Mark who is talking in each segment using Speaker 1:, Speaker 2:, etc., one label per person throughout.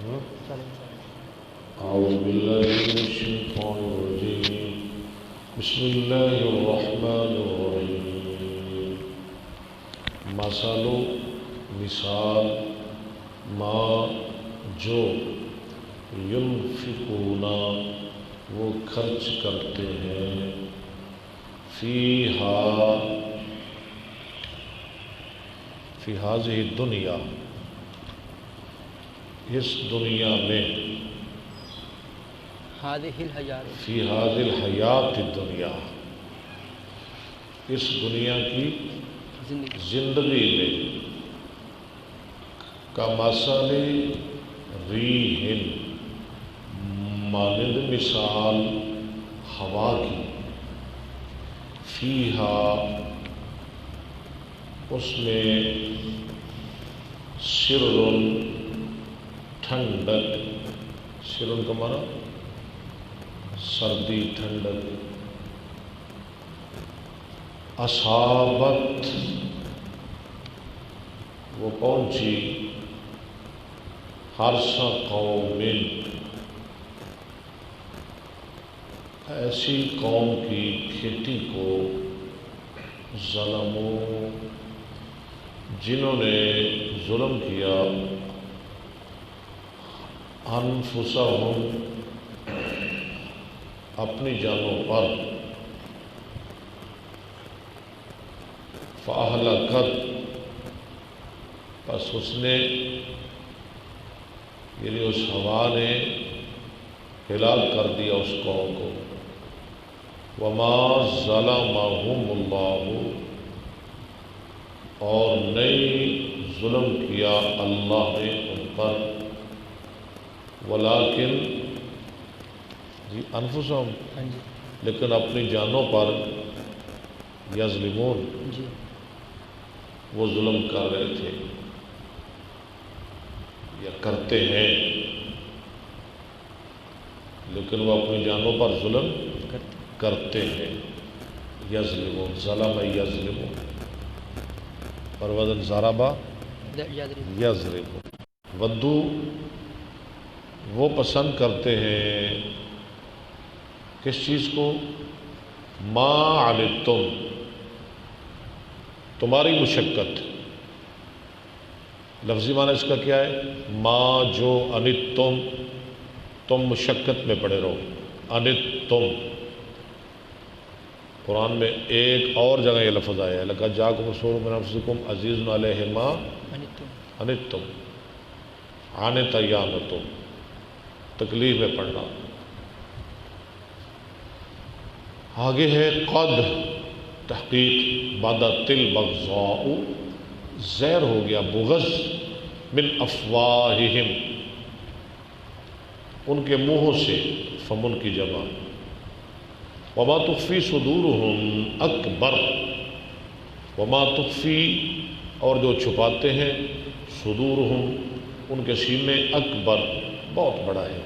Speaker 1: أعوذ بالله من الشيطان الرجيم بسم الله الرحمن الرحيم مثل مثال ما جو ينفقون وہ خرچ کرتے ہیں فی هذه الدنیا اس دنیا میں فی هذه الحیات الدنیا اس دنیا کی زندگی میں کمثل ریح مانند مثال ہوا کی فیہا اس میں سر ٹھنڈک، سر کا معنی سردی ٹھنڈک، اصابت وہ پہنچی حرث قوم ایسی قوم کی کھیتی کو ظلموا جنہوں نے ظلم کیا انفسہم اپنی جانوں پر فاہلکت پس اس نے یعنی اس ہوا نے ہلاک کر دیا اس قوم کو وما ظلمہم اللہ اور نہیں ظلم کیا اللہ نے ان پر ولیکن انفسہم لیکن اپنی جانوں پر یظلمون وہ ظلم کر رہے تھے یا کرتے ہیں، لیکن وہ اپنی جانوں پر ظلم کرتے ہیں۔ یظلمون ظلم یظلمون اور وزن ضربہ یضرب۔ ودو وہ پسند کرتے ہیں کس چیز کو؟ ما عنتم تمہاری مشقت، لفظی معنی اس کا کیا ہے؟ ما جو عنتم تم مشقت میں پڑے رہو، عنتم۔ قرآن میں ایک اور جگہ یہ لفظ آیا ہے لَقَدْ جَاءَكُمْ رَسُولٌ مِّنْ أَنفُسِكُمْ عَزِيزٌ عَلَيْهِ مَا عَنِتُّمْ عَنِتَ یَعْنَتُمْ تکلیف میں پڑنا۔ آگے ہے قد تحقیق بدت البغضاء زہر ہو گیا بغض من افواہہم ان کے منہوں سے، فمن کی جمع، وما تخفی صدورہم اکبر وما تخفی اور جو چھپاتے ہیں صدورہم ان کے سینے اکبر بہت بڑا ہے،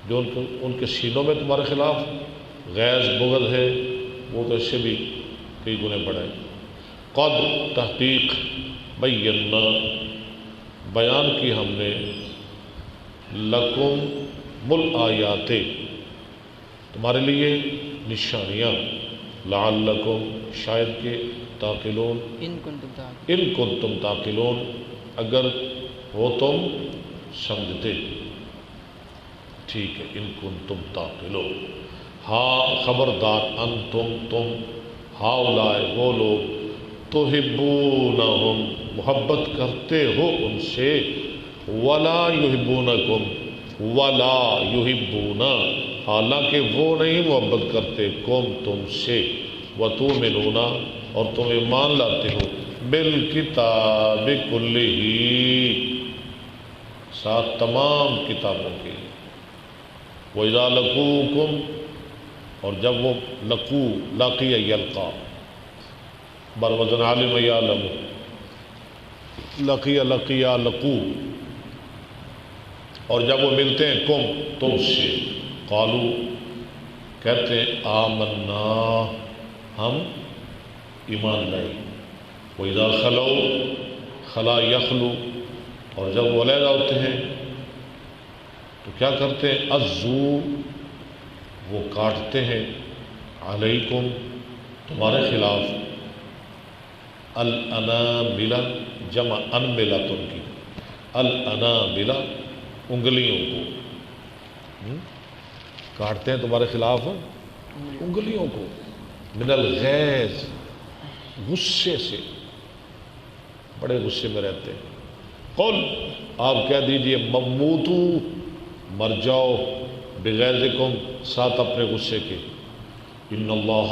Speaker 1: جو ان کے سینوں میں تمہارے خلاف غیظ بغض ہے وہ تو اس سے بھی کئی گنے بڑا ہے۔ قد تحقیق بینا بیان کی ہم نے لکم الآیات تمہارے لیے نشانیاں، لعلکم شاید کہ تعقلون ان کنتم تعقلون اگر ہو تم سمجھتے، ٹھیک ہے، ان کنتم تعقلون۔ ہاں خبردار انتم تم، ہاؤلائے وہ لوگ، تحبونہم محبت کرتے ہو ان سے، ولا یحبونکم ولا یحبون حالانکہ وہ نہیں محبت کرتے کم تم سے، وتؤمنون اور تم ایمان لاتے ہو بالکتاب کلہ ساتھ تمام کتابوں کے، وَإِذَا لَقُوكُمْ اور جب وہ لقو لاقی یلقا بروزن عالم یعلم لقی لقیا لقو اور جب وہ ملتے ہیں کم تم سے، قالو کہتے ہیں آمنا ہم ایمان لائے، وَإِذَا خَلَوْا خلا یخلو اور جب وہ علیحدہ ہوتے ہیں تو کیا کرتے ہیں؟ عزو، وہ کاٹتے ہیں، علیکم، تمہارے خلاف، الاناملہ، جمع انملتن کی، الاناملہ، انگلیوں کو، کاٹتے ہیں تمہارے خلاف انگلیوں کو، من الغیظ، غصے سے، بڑے غصے میں رہتے ہیں۔ قل، آپ کہہ دیجئے، مموتو، مر جاؤ، بغیظکم، ساتھ اپنے غصے کے، ان اللہ،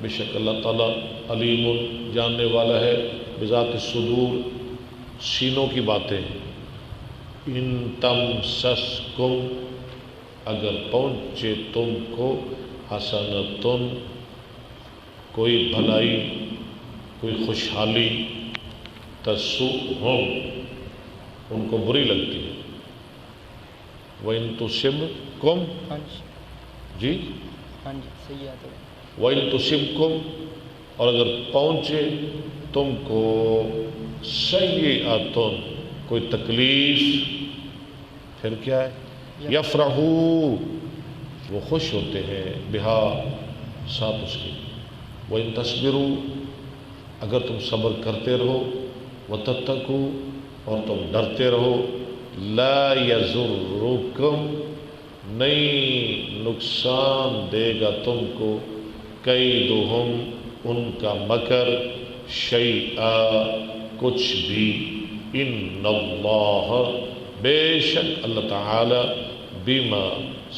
Speaker 1: بے شک اللہ تعالیٰ، علیم، جاننے والا ہے، بذات الصدور، سینوں کی باتیں۔ ان تمسسکم، اگر پہنچے تم کو، حسنتن، کوئی بھلائی، کوئی خوشحالی، تسؤہم، ان کو بری لگتی ہے، وَإِن تُصِبْكُمْ، جی وَإِن تُصِبْكُمْ، اور اگر پہنچے تم کو، سیئۃ، کوئی تکلیف، پھر کیا ہے؟ یفرحوا، وہ خوش ہوتے ہیں، بہا، ساتھ اس کے، وَإِن تَصْبِرُوا، اگر تم صبر کرتے رہو، وَتَتَّقُوا، اور تم ڈرتے رہو، لا یضرکم، نہیں نقصان دے گا تم کو، کیدہم، ان کا مکر، شیئا، کچھ بھی، ان اللہ، بے شک اللہ تعالی، بما،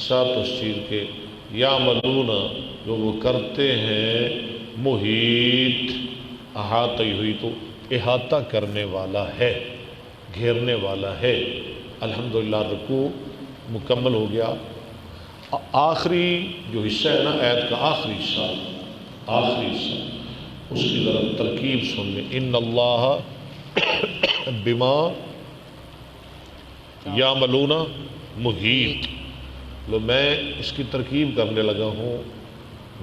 Speaker 1: ساتھ اس چیز کے، یعملون، جو وہ کرتے ہیں، محیط، احاطہ ہوئی تو احاطہ کرنے والا ہے، گھیرنے والا ہے۔ الحمدللہ رکوع مکمل ہو گیا۔ آخری جو حصہ ہے نا آیت کا، آخری حصہ، اس کی ذرا ترکیب سن لیں۔ ان اللہ بما یعملون محیط، لو میں اس کی ترکیب کرنے لگا ہوں،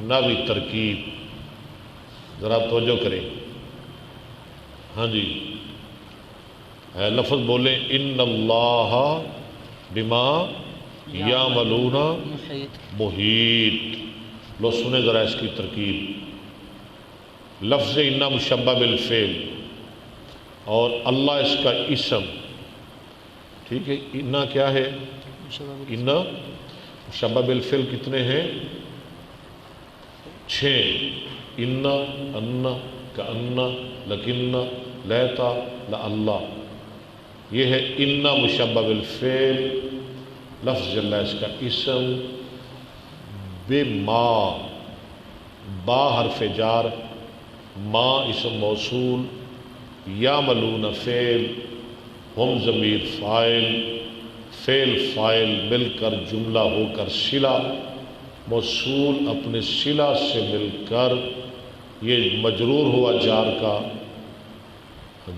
Speaker 1: ناوی ترکیب، ذرا توجہ کریں، ہاں جی، لفظ بولیں، ان اللہ بما یعملون محیط، لو سنیں ذرا اس کی ترکیب۔ لفظ انا مشبہ بالفعل، اور اللہ اس کا اسم، ٹھیک ہے، انا کیا ہے؟ انا مشبہ بالفعل کتنے ہیں؟ 6، انا، انا، کانا، لکنا، لیتا، لعلہ، یہ ہے انا مشبہ بالفعل، لفظ جل اس کا اسم، بما، با حرف جار، ما اسم موصول، یعملون فعل، ہم ضمیر فاعل، فعل فاعل مل کر جملہ ہو کر صلہ، موصول اپنے صلہ سے مل کر، یہ مجرور ہوا جار کا،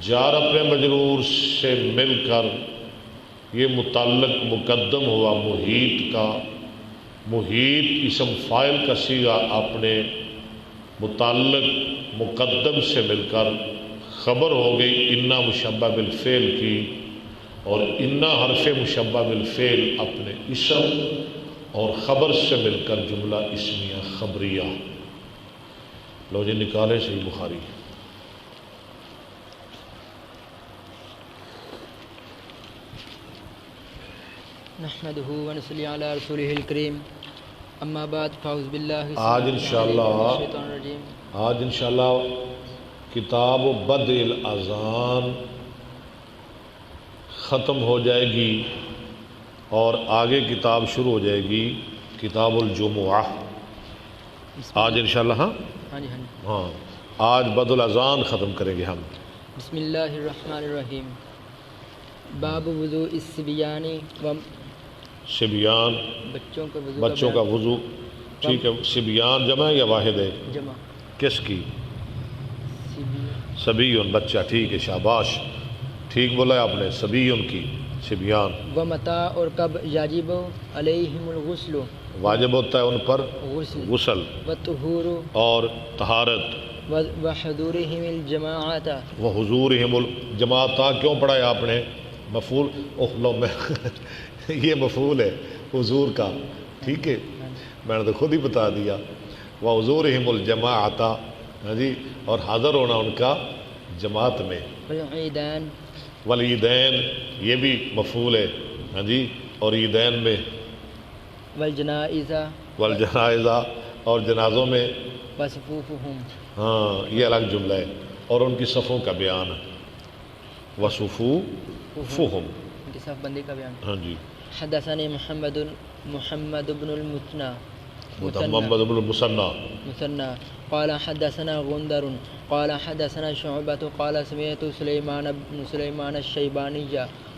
Speaker 1: جار اپنے مجرور سے مل کر، یہ متعلق مقدم ہوا محیط کا، محیط اسم فاعل کا صیغہ اپنے متعلق مقدم سے مل کر خبر ہو گئی انا مشبہ بالفعل کی، اور انا حرف مشبہ بالفعل اپنے اسم اور خبر سے مل کر جملہ اسمیہ خبریہ۔ لو جی نکالے صحیح بخاری۔
Speaker 2: نحمده ونصلي على رسوله الكريم، اما بعد فاعوذ بالله
Speaker 1: آج انشاءاللہ کتاب بدء الاذان ختم ہو جائے گی، اور آگے کتاب شروع ہو جائے گی، کتاب الجمعہ، آج انشاءاللہ۔ ہاں آج بدء الاذان ختم کریں گے ہم۔
Speaker 2: بسم اللہ الرحمن الرحیم۔ باب وضوء الصبیان و
Speaker 1: صبیان، بچوں کا وضو، ٹھیک ہے، صبیان جمع ہے یا واحد ہے؟
Speaker 2: جمع۔
Speaker 1: کس کی؟ صبیون، بچہ، ٹھیک ہے، شاباش، ٹھیک بولا ہے آپ نے، صبیون کی، صبیان۔
Speaker 2: و متى اور کب یجب علیہم الغسل،
Speaker 1: واجب ہوتا ہے ان پر غسل،
Speaker 2: و طہور
Speaker 1: اور طہارت،
Speaker 2: و حضورہم الجماعت،
Speaker 1: و حضورہم الجماعت، کیوں پڑھا ہے آپ نے؟ مفعول، اوہ لو میں یہ مفعول ہے حضور کا، ٹھیک ہے، میں نے تو خود ہی بتا دیا۔ وحضورہم الجماعۃ، ہاں جی، اور حاضر ہونا ان کا جماعت میں۔
Speaker 2: والعیدین،
Speaker 1: والعیدین یہ بھی مفعول ہے، ہاں جی، اور عیدین میں۔
Speaker 2: والجنائز،
Speaker 1: والجنائزہ اور جنازوں میں۔
Speaker 2: وصفوفہم،
Speaker 1: ہاں یہ الگ جملہ ہے، اور ان کی صفوں کا بیان۔ وصفوفہم،
Speaker 2: ان کی صف بندی کا بیان۔
Speaker 1: ہاں جی۔
Speaker 2: حدثني محمد بن المثنى
Speaker 1: محمد بن المثنى
Speaker 2: مثنى قال حدثنا غندر قال حدثنا شعبة قال سمعت سليمان الشيباني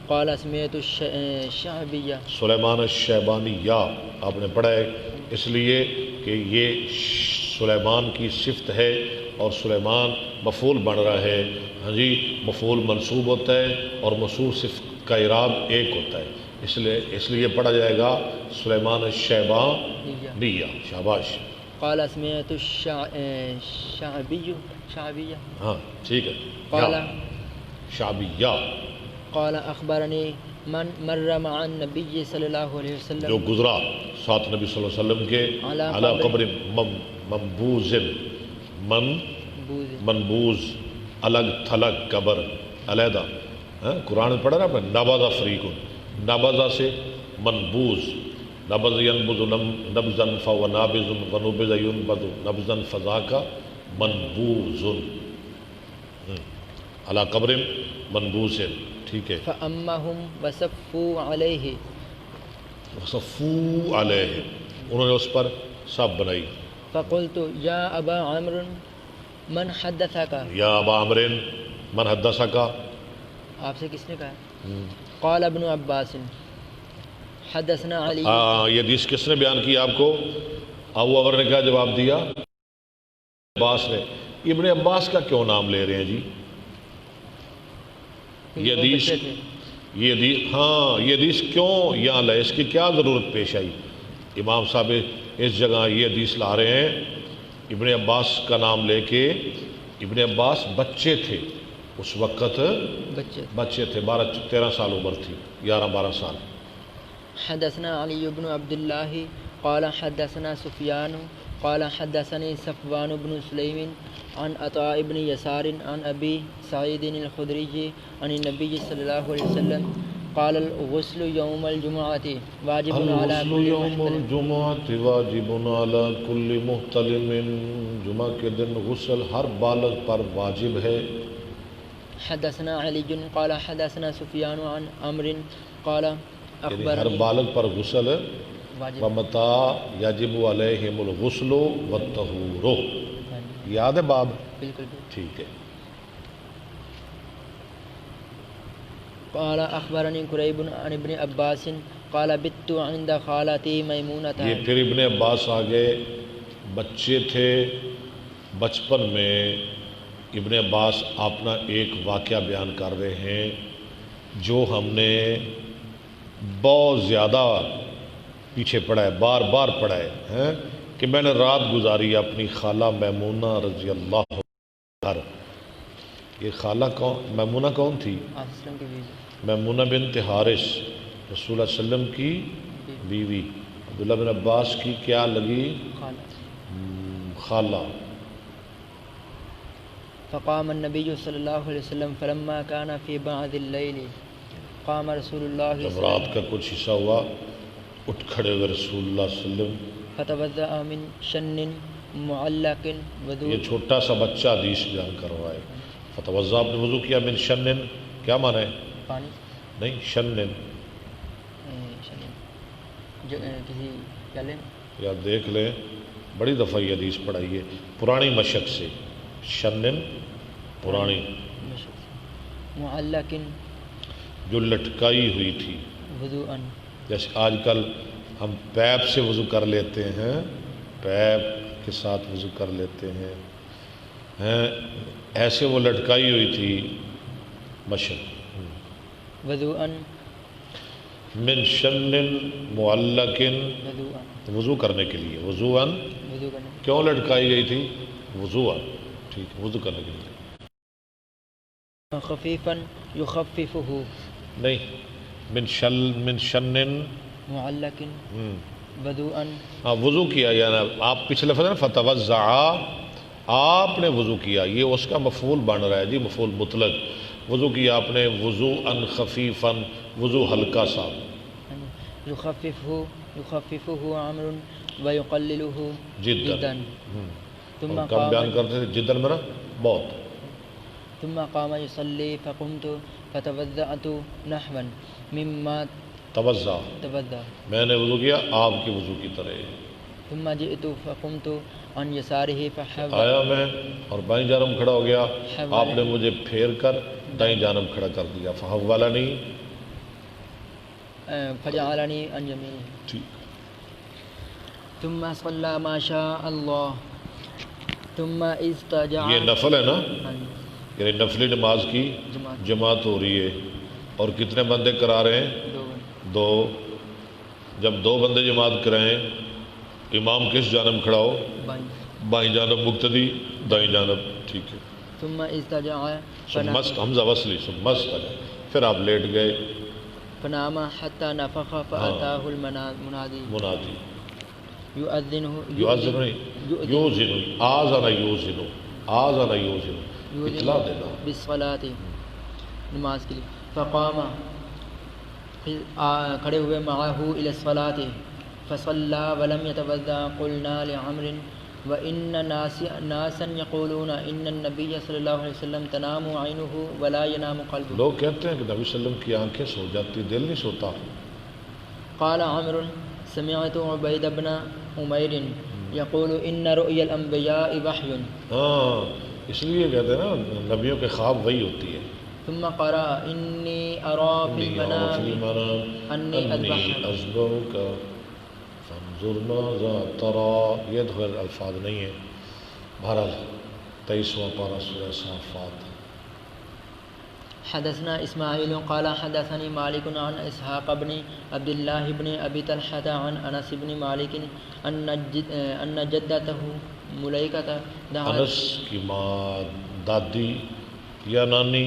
Speaker 2: قال سمعت الشعبي۔
Speaker 1: سلیمان الشیبانی یا آپ نے پڑھا ہے اس لیے کہ یہ سلیمان کی صفت ہے، اور سلیمان مفعول بن رہا ہے، ہاں جی، مفعول منصوب ہوتا ہے اور موصوف صفت کا اعراب ایک ہوتا ہے، اس لیے پڑھا جائے گا سلیمان الشیبانی، شاباش۔
Speaker 2: قال سمعت شعبی،
Speaker 1: ہاں ٹھیک ہے،
Speaker 2: قال
Speaker 1: شعبیہ،
Speaker 2: قال اخبرني من مر مع النبي صلی اللہ علیہ وسلم،
Speaker 1: جو گزرا ساتھ نبی صلی اللہ علیہ وسلم کے، علی قبر منبوذ، منبوذ الگ تھلگ قبر، علیحدہ، قرآن میں پڑھا نا نبذ فریق، نبذ سے منبوذ، نبذ ینبذ نبذا فهو نابذ ونبذ ینبذ نبذا فذاک منبوذ، علی قبر منبوذ، ٹھیک ہے۔
Speaker 2: فأمهم وصفوا علیہ،
Speaker 1: وصفوا علیہ، انہوں نے اس پر صف بنائی۔
Speaker 2: فقلت یا ابا عمرو من حدثک،
Speaker 1: یا ابا عمر من حدثک،
Speaker 2: آپ سے کس نے کہا؟ قال ابن عباس حدثنا علی،
Speaker 1: یہ حدیث کس نے بیان کی آپ کو؟ ابو عمر نے کہا، جواب دیا عباس نے۔ ابن عباس کا کیوں نام لے رہے ہیں جی؟ یہ حدیث ہاں یہ حدیث کیوں یہاں لائے، اس کی کیا ضرورت پیش آئی؟ امام صاحب اس جگہ یہ حدیث لا رہے ہیں ابن عباس کا نام لے کے۔ ابن عباس بچے تھے اس وقت، بچے تھے، 12-13 سال عمر تھی، 11-12 سال۔
Speaker 2: حدثنا علی بن عبد اللہ قال حدثنا سفیان قال حدثني صفوان بن سلیم عن عطاء بن یسار عن ابی سعید الخدری عن النبی صلی اللہ علیہ وسلم قال الغسل یوم الجمعۃ واجب علی
Speaker 1: الغسل یوم الجمعۃ واجب علی کل محتلم، جمعہ کے دن غسل ہر بالغ پر واجب ہے۔
Speaker 2: حدثنا علی قال حدثنا سفیان عن عمرو قال
Speaker 1: یعنی ہر بالغ پر غسل، ومتا یجب علیہم الغسل والطہور، یاد ہے باب؟
Speaker 2: بالکل
Speaker 1: ٹھیک ہے۔
Speaker 2: قال اخبرني قریب عن ابن عباس قال بت عند خالتی میمونۃ،
Speaker 1: یہ پھر ابن عباس آگے، بچے تھے، بچپن میں ابن عباس اپنا ایک واقعہ بیان کر رہے ہیں جو ہم نے بہت زیادہ پیچھے پڑھا ہے، بار بار پڑھا ہے کہ میں نے رات گزاری اپنی خالہ میمونہ رضی اللہ عنہا۔ یہ خالہ کون، میمونہ کون تھی؟ میمونہ بنت حارث، رسول اللہ علیہ وسلم کی بیوی، عبداللہ بن عباس کی کیا لگی؟ خالہ۔
Speaker 2: فقام النبی صلی اللہ علیہ وسلم فلما كان في بعض اللیل قام رسول اللہ،
Speaker 1: جب رات کا کچھ حصہ ہوا اٹھ کھڑے ہوئے رسول اللہ صلی اللہ علیہ وسلم،
Speaker 2: فتوضأ من شن معلق وضوء،
Speaker 1: یہ چھوٹا سا بچہ حدیث بیان کر رہا ہے۔ فتوضأ، آپ نے وضو کیا، من شن، کیا معنی ہے؟
Speaker 2: پانی
Speaker 1: نہیں، شن،
Speaker 2: کسی پیالے،
Speaker 1: یا دیکھ لیں بڑی دفعہ یہ حدیث پڑھائی ہے، پرانی مشق سے، شن پرانی،
Speaker 2: معلق
Speaker 1: جو لٹکائی ہوئی تھی،
Speaker 2: وضوءً،
Speaker 1: جیسے آج کل ہم پیپ سے وضو کر لیتے ہیں، پیپ کے ساتھ وضو کر لیتے ہیں، ایسے وہ لٹکائی ہوئی تھی مشق۔
Speaker 2: وضوءً،
Speaker 1: من شن معلق،
Speaker 2: وضوءً،
Speaker 1: وضو کرنے کے لیے، وضوءً،
Speaker 2: وضو کرنے،
Speaker 1: کیوں لٹکائی گئی تھی؟ وضوءً، ٹھیک، وضو کرنے کے لیے۔
Speaker 2: خفیفاً یخففہ،
Speaker 1: نہیں، من شن
Speaker 2: معلق وضوءا.
Speaker 1: ہاں وضو کیا، یعنی آپ پچھلے لفظ ہے نا فتوضع، آپ نے وضو کیا، یہ اس کا مفعول بن رہا ہے جی، مفعول مطلق. وضو کیا آپ نے وضوءا خفیفا، وضو ہلکا سا.
Speaker 2: يخففه عمرو ويقلله
Speaker 1: جدا.
Speaker 2: ثم
Speaker 1: اور کم بیان
Speaker 2: قام
Speaker 1: کرتے تھے جدن میں نا بہت.
Speaker 2: ثم قام يصلي فقمت فتوضأت نحوا مما
Speaker 1: توضع،
Speaker 2: توضأ.
Speaker 1: میں نے وضو کیا آپ کے وضو کی طرح.
Speaker 2: ثم جئت فقمت عن يساره
Speaker 1: آیا میں اور بائیں جانب کھڑا ہو گیا، آپ نے مجھے پھیر کر دائیں جانب کھڑا کر دیا. فحولنی،
Speaker 2: فجعلني عن يمينه.
Speaker 1: ٹھیک.
Speaker 2: ثم صلى ما شاء الله ثم استجع.
Speaker 1: یہ نفل ہے نا، یعنی نفلی نماز کی جماعت ہو رہی ہے. اور کتنے بندے کرا رہے ہیں؟ دو. جب دو بندے جماعت کرائیں، امام کس جانب کھڑا ہو؟ بائیں جانب، مقتدی دائیں جانب. ٹھیک ہے.
Speaker 2: ثم استجع
Speaker 1: مست حمزہ وصلی مست، پھر آپ لیٹ گئے.
Speaker 2: فنام حتى نفخ فأتاه المنادي
Speaker 1: منادی
Speaker 2: يؤذن
Speaker 1: یوزن آذن یوزن آذن یوزن اطلاع دینا
Speaker 2: بالصلاة، نماز کے لیے. فقام، کھڑے ہوئے، معه إلى الصلاة فصلى ولم يتوضأ. قلنا لعمر وإن ناسا يقولون إن النبي صلى الله عليه وسلم تنام عينه ولا ينام قلبه.
Speaker 1: لوگ کہتے ہیں کہ نبی صلی اللہ علیہ وسلم کی آنکھیں سو جاتی، دل نہیں سوتا.
Speaker 2: قال عمرو سمعت عبید بن عمیر يقول إن رؤيا الأنبياء وحي.
Speaker 1: ہاں اس لیے کہتے ہیں نا نبیوں کے خواب وہی ہوتی ہے.
Speaker 2: ثم قرأ إني أرى في المنام أني
Speaker 1: أذبحك فانظر ماذا ترى. یہ تو الفاظ نہیں ہیں. بہرحال 23واں پارہ سورہ صافات.
Speaker 2: حدثنا اسماعیل قال حدثني مالك عن اسحاق بن عبد الله بن ابي طلحة عن انس بن مالك ان جدته ملائكة دعت.
Speaker 1: انس کی ماں دادی یا نانی،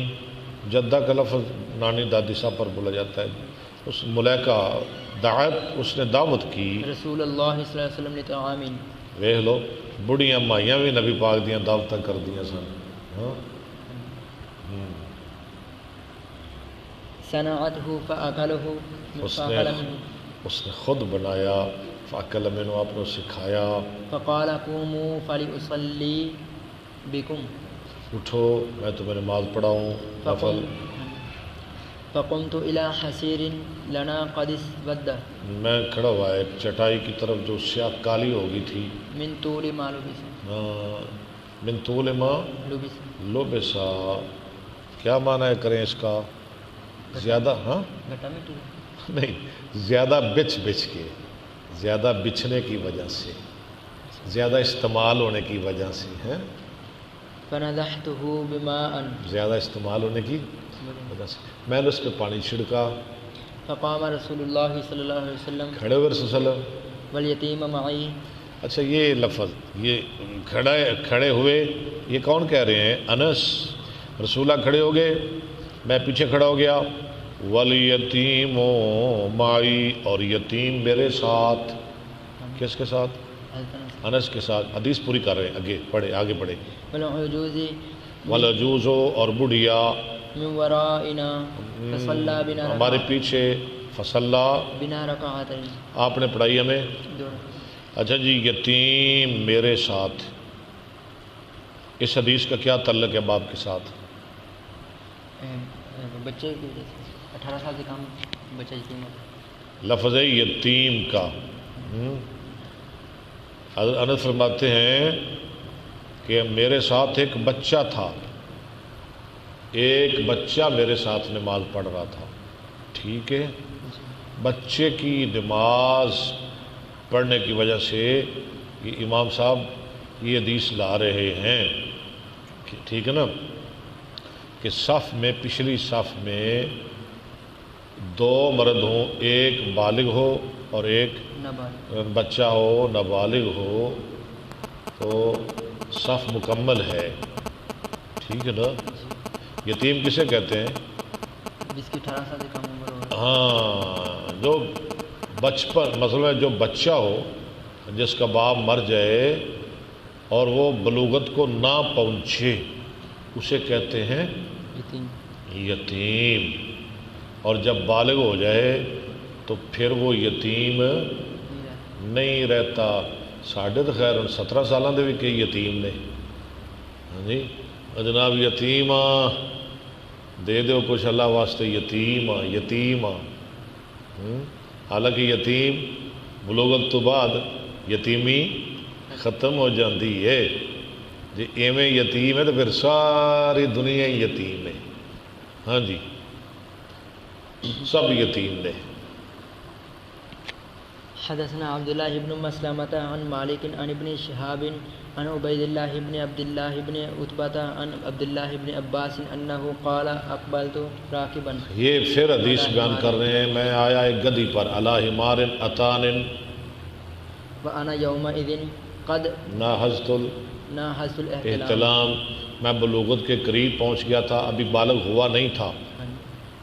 Speaker 1: جدہ کا لفظ نانی دادی صاحب پر بولا جاتا ہے. اس ملائکہ دعت، اس نے دعوت کی
Speaker 2: رسول اللہ صلی اللہ علیہ وسلم لطعام.
Speaker 1: ویکھ لو بڑھیاں مائیاں بھی نبی پاک دیاں دعوتاں کر دیاں سن. ہاں
Speaker 2: صنعته فأكله فأكل منه.
Speaker 1: اس نے خود بنایا. فأكل منه، آپ نے سکھایا.
Speaker 2: فقال قوموا فلأصلي بكم.
Speaker 1: اٹھو میں تمہیں نماز پڑھاؤں نفل.
Speaker 2: فقمت إلى حسير لنا قد اسود.
Speaker 1: میں کھڑا ہوا ایک چٹائی کی طرف جو سیاہ کالی ہو گئی تھی.
Speaker 2: من طول ما لبس.
Speaker 1: من طول ما لبسا. کیا معنی ہے کریں اس کا؟ زیادہ، ہاں نہیں، زیادہ بچ کے، زیادہ بچھنے کی وجہ سے، زیادہ استعمال ہونے کی وجہ سے ہے.
Speaker 2: فنضحته بماء.
Speaker 1: زیادہ استعمال ہونے کی وجہ سے میں نے اس پہ پانی چھڑکا.
Speaker 2: فقام رسول اللہ صلی اللہ علیہ وسلم.
Speaker 1: کھڑے ہوئے رسول صلی اللہ علیہ وسلم.
Speaker 2: والیتیم معی.
Speaker 1: اچھا یہ لفظ، یہ کھڑے ہوئے، یہ کون کہہ رہے ہیں؟ انس. رسول اللہ کھڑے ہو گئے، میں پیچھے کھڑا ہو گیا. والیتیم معی، اور یتیم میرے ساتھ. کس کے ساتھ؟ انس کے ساتھ. حدیث پوری کر رہے ہیں، آگے پڑھے. والعجوز، اور بڑھیا
Speaker 2: من ورائنا فصلى بنا،
Speaker 1: ہمارے پیچھے. فصلى
Speaker 2: بنا رکعتین،
Speaker 1: آپ نے پڑھائی ہمیں. اچھا جی، یتیم میرے ساتھ، اس حدیث کا کیا تعلق ہے باب کے ساتھ؟
Speaker 2: بچے کی وجہ سے 18 سال سے کم بچہ یتیم ہوتا.
Speaker 1: لفظ یتیم کا انس فرماتے ہیں کہ میرے ساتھ ایک بچہ تھا، ایک بچہ میرے ساتھ نماز پڑھ رہا تھا. ٹھیک ہے، بچے کی نماز پڑھنے کی وجہ سے یہ امام صاحب یہ حدیث لا رہے ہیں. ٹھیک ہے نا، کہ صف میں، پچھلی صف میں دو مرد ہوں، ایک بالغ ہو اور ایک بچہ ہو، نابالغ ہو، تو صف مکمل ہے. ٹھیک ہے نا. یتیم کسے کہتے ہیں؟
Speaker 2: جس کی 18 سال سے کم عمر ہو.
Speaker 1: ہاں، جو بچپن مثلا جو بچہ ہو جس کا باپ مر جائے اور وہ بلوغت کو نہ پہنچے اسے کہتے ہیں
Speaker 2: یتیم.
Speaker 1: یتیم. اور جب بالغ ہو جائے تو پھر وہ یتیم نہیں رہتا. ساڈے تو خیر 17 سالوں کے بھی کئی یتیم نے. ہاں جی جناب یتیم دے دو کچھ اللہ واسطے، یتیم یتیم. حالانکہ یتیم بلوغت تو بعد یتیمی ختم ہو جاتی ہے. جی ایویں یتیم ہے تو پھر ساری دنیا ہی یتیم ہے. ہاں جی سب یتیم نے.
Speaker 2: حدثنا عبد الله بن مسلمة عن مالك عن ابن شهاب عن عبيد الله بن عبد الله بن عتبة عن عبد الله بن عباس أنه قال أقبلت راكبا.
Speaker 1: یہ پھر حدیث بیان کر رہے ہیں، میں آیا ایک گدی پر علی حمار اتان
Speaker 2: وأنا يومئذ قد
Speaker 1: ناحزت
Speaker 2: ناحزت الاحتلام.
Speaker 1: الاحتلام، میں بلوغت کے قریب پہنچ گیا تھا، ابھی بالغ ہوا نہیں تھا.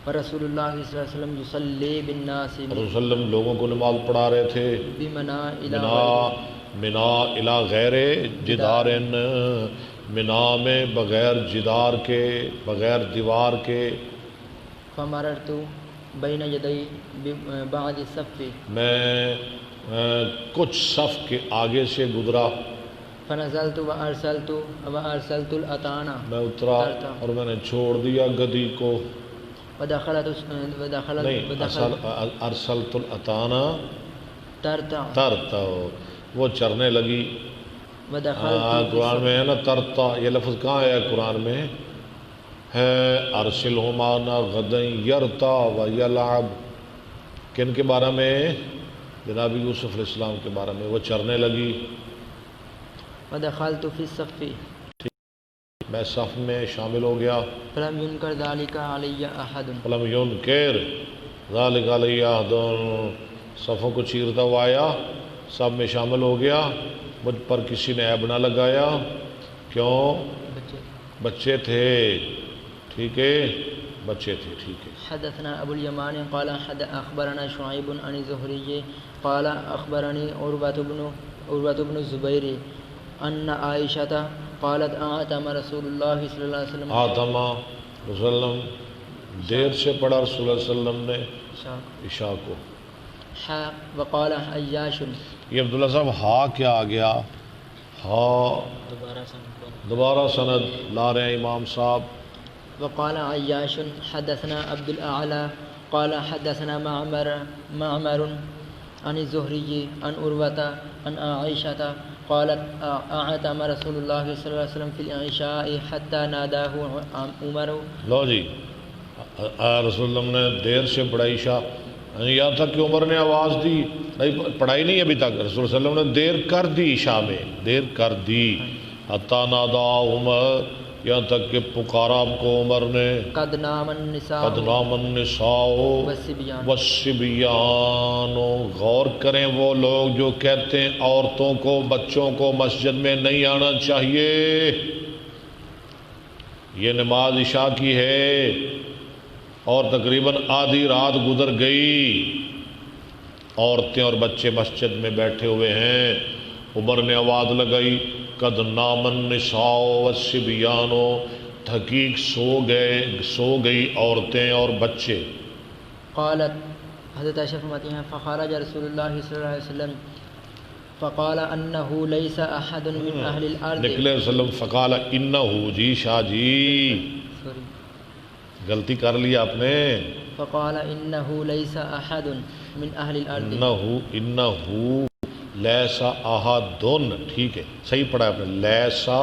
Speaker 2: ورسول اللہ صلی اللہ علیہ وسلم یصلی بالناس،
Speaker 1: رسول اللہ علیہ وسلم لوگوں کو نماز پڑھا رہے تھے منا الی غیر جدار، منا میں بغیر جدار کے، بغیر دیوار کے.
Speaker 2: فمررت بین یدی بعض الصف،
Speaker 1: میں کچھ صف کے آگے سے گزرا.
Speaker 2: فنزلت وارسلت الاتانا،
Speaker 1: میں اترا اور میں نے چھوڑ دیا گدی کو.
Speaker 2: ودخلت
Speaker 1: نہیں ارسلت الاتانا
Speaker 2: ترتع،
Speaker 1: ترتا، وہ چرنے لگی. قرآن میں ہے نا ترتا، یہ لفظ کہاں ہے قرآن میں؟ ہے ارسلہ معنا غدا یرتا و یلعب. کن کے بارے میں؟ جناب یوسف علیہ السلام کے بارے میں. وہ چرنے لگی.
Speaker 2: ودخلت فی الصف،
Speaker 1: میں صف میں شامل ہو گیا.
Speaker 2: فلم ينکر ذلك علی احد،
Speaker 1: فلم ينکر ذلك علی احد، صفوں کو چیرتا ہوا آیا، سب میں شامل ہو گیا، مجھ پر کسی نے عیب نہ لگایا. کیوں؟ بچے تھے. ٹھیک ہے بچے تھے. ٹھیک ہے.
Speaker 2: حدثنا ابو الیمان قال اخبرنا شعیب عن الزہری قال اخبرنی عروۃ بن الزبیر ان عائشہ قالت اعتم رسول اللہ صلی اللہ علیہ وسلم،
Speaker 1: آتم رسول اللہ دیر سے پڑھا رسول اللہ صلی اللہ علیہ وسلم نے عشاء کو.
Speaker 2: وقال عیاش،
Speaker 1: یہ عبداللہ صاحب ہا کیا آ گیا؟ ہا دوبارہ سند لا رہے ہیں امام صاحب.
Speaker 2: وقال عیاش حدثنا عبد الاعلی قال حدثنا معمر عن الزہری عن عروۃ عن عائشہ قالت اعتم رسول اللہ صلی اللہ علیہ وسلم فی العشاء حتی ناداہ عمر.
Speaker 1: لو جی رسول اللہ نے دیر سے پڑھائی عشاء، یہاں تک کہ عمر نے آواز دی. نہیں پڑھائی نہیں ابھی تک، رسول اللہ علیہ وسلم نے دیر کر دی عشاء میں، دیر کر دی. حتی نادا عمر، یہاں تک کہ پکارا آپ کو عمر نے.
Speaker 2: قد نام النساء
Speaker 1: والصبیان. غور کریں وہ لوگ جو کہتے ہیں عورتوں کو بچوں کو مسجد میں نہیں آنا چاہیے. یہ نماز عشاء کی ہے اور تقریباً آدھی رات گزر گئی، عورتیں اور بچے مسجد میں بیٹھے ہوئے ہیں. عمر نے آواز لگائی قد نام النساء والصبیان، تحقیق سو گئی عورتیں اور بچے.
Speaker 2: قالت حضرت عائشہ فرماتی ہیں فخرج رسول اللہ صلی اللہ علیہ وسلم فقال انه ليس احد من اهل الارض.
Speaker 1: نکلے وسلم فقال انه، جی شاہ جی غلطی کر لی آپ نے.
Speaker 2: فقال انه ليس احد من اهل الارض،
Speaker 1: انه لیسا احد، ٹھیک ہے صحیح پڑھا آپ نے. لیسا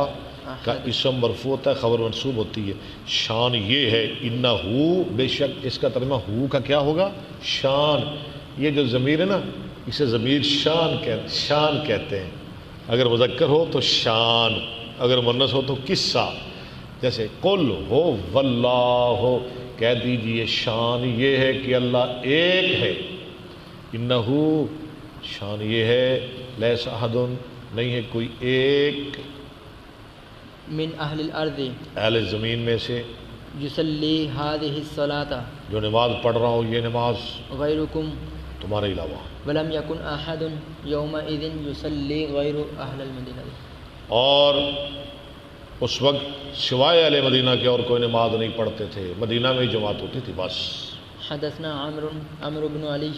Speaker 1: کا اسم مرفوع ہوتا ہے، خبر منصوب ہوتی ہے. شان یہ ہے انہو، بے شک اس کا ترجمہ ہو کا کیا ہوگا؟ شان. یہ جو ضمیر ہے نا اسے ضمیر شان کہتے ہیں. اگر مذکر ہو تو شان، اگر مؤنث ہو تو قصہ. جیسے قل ہو واللہ، کہہ دیجئے شان یہ ہے کہ اللہ ایک ہے. انہو شان یہ ہے، لیس احد نہیں ہے کوئی ایک،
Speaker 2: من اہل الارض
Speaker 1: اہل زمین میں سے،
Speaker 2: یصلی هذه الصلاۃ
Speaker 1: جو نماز پڑھ رہا ہوں یہ نماز
Speaker 2: غيركم
Speaker 1: تمہارے علاوہ،
Speaker 2: ولم يكن أحد يومئذ يصلي غير أهل المدينة.
Speaker 1: اور اس وقت سوائے اہل مدینہ کے اور کوئی نماز نہیں پڑھتے تھے، مدینہ میں ہی جماعت ہوتی تھی بس.
Speaker 2: حدثنا عمرو بن علي